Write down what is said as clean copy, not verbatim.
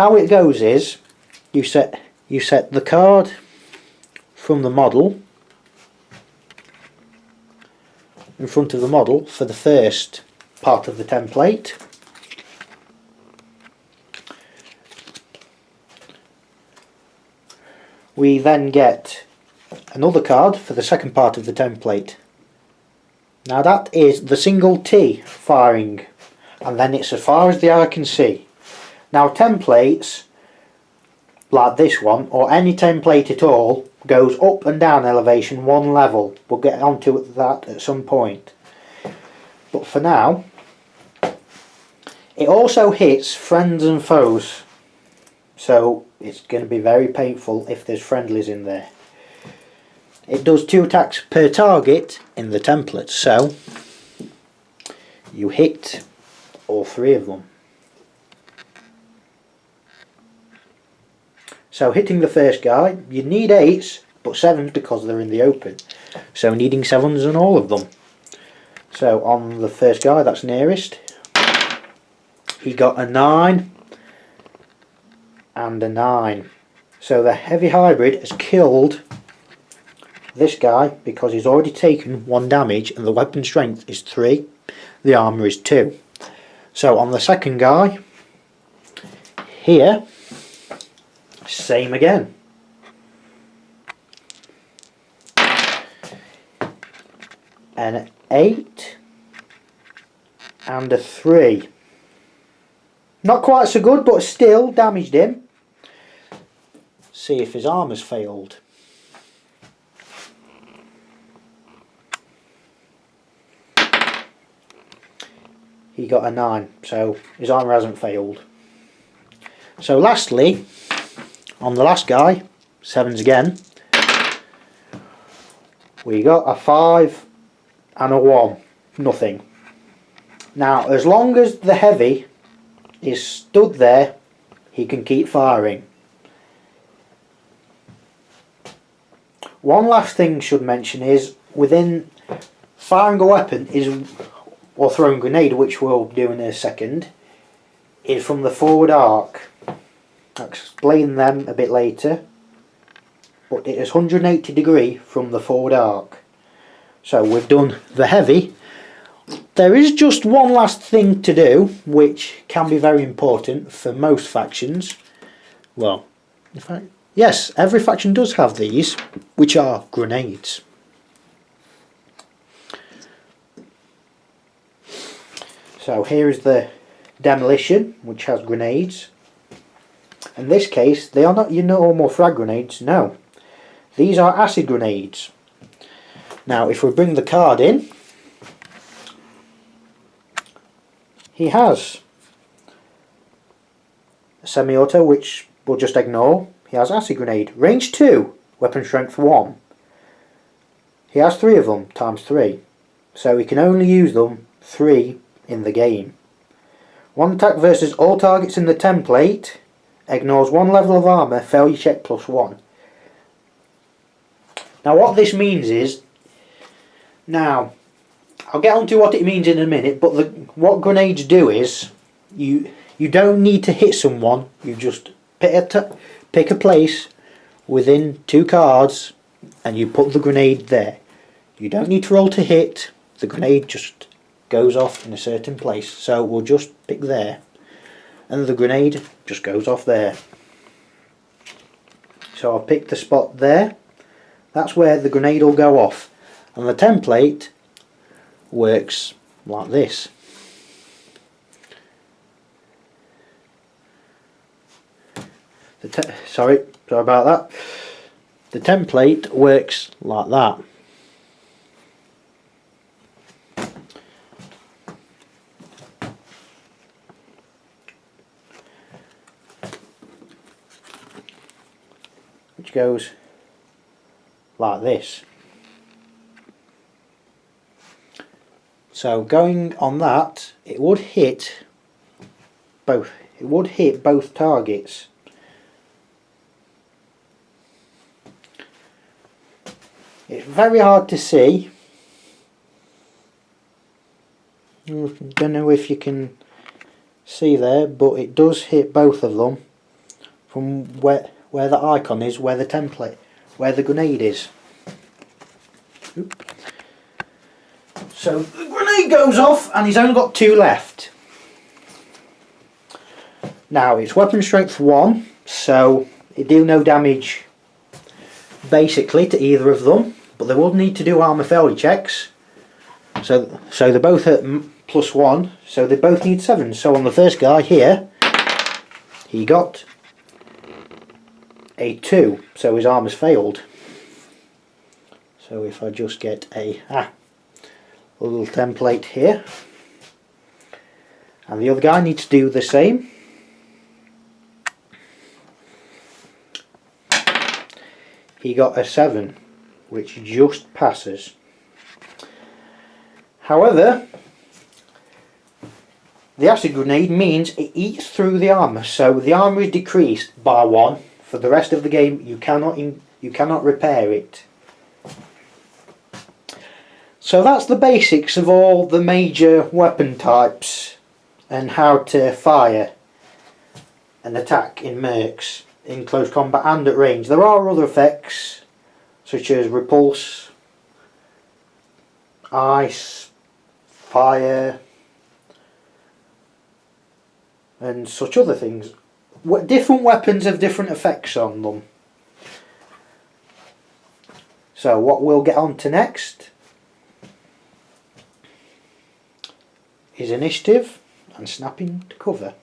how it goes is you set the card from the model in front of the model for the first part of the template. We then get another card for the second part of the template. Now that is the single T firing, and then it's as far as the eye can see. Now templates like this one, or any template at all, goes up and down elevation one level. We'll get onto that at some point. But for now, it also hits friends and foes, so it's going to be very painful if there's friendlies in there. It does 2 attacks per target in the template, so you hit all 3 of them. So hitting the first guy, you need 8s, but 7s because they're in the open. So needing 7s on all of them. So on the first guy, that's nearest, he got a 9 and a 9. So the heavy hybrid has killed this guy because he's already taken 1 damage and the weapon strength is 3, the armour is 2. So on the second guy, here, same again. An 8 and a 3. Not quite so good, but still damaged him. See if his armour's failed. He got a 9, so his armour hasn't failed. So lastly, on the last guy, 7s again, we got a 5 and a 1, nothing. Now as long as the heavy is stood there, he can keep firing. One last thing should mention is, within firing a weapon or throwing a grenade, which we'll do in a second, is from the forward arc. I'll explain them a bit later, but it is 180 degree from the forward arc. So we've done the heavy. There is just one last thing to do, which can be very important for most factions. Well, in fact, yes, every faction does have these, which are grenades. So here is the demolition, which has grenades. In this case, they are not your normal frag grenades, no. These are acid grenades. Now if we bring the card in, he has a semi-auto, which we'll just ignore. He has acid grenade, range 2, weapon strength 1. He has 3 of them, times 3. So he can only use them 3 in the game. 1 attack versus all targets in the template, ignores 1 level of armour, failure check +1. Now what this means is, now I'll get on to what it means in a minute, but what grenades do is, you don't need to hit someone, you just pick a place within 2 cards and you put the grenade there. You don't need to roll to hit, the grenade just goes off in a certain place. So we'll just pick there and the grenade just goes off there. So I'll pick the spot there, that's where the grenade will go off, and the template works like this. Sorry about that. The template works like that. Which goes like this. So going on that, it would hit both. It would hit both targets. It's very hard to see. I don't know if you can see there, but it does hit both of them. from where the icon is, where the template, where the grenade is. Oop. So the grenade goes off and he's only got 2 left. Now it's weapon strength 1, so it do no damage basically to either of them, but they will need to do armour failure checks. So they're both at +1, so they both need 7. So on the first guy here, he got a 2, so his armour's failed. So if I just get a little template here, and the other guy needs to do the same. He got a 7, which just passes. However, the acid grenade means it eats through the armour, so the armour is decreased by 1. For the rest of the game, you cannot repair it. So that's the basics of all the major weapon types and how to fire and attack in M.E.R.C.S in close combat and at range. There are other effects such as repulse, ice, fire and such other things. Different weapons have different effects on them. So what we'll get on to next is initiative and snapping to cover.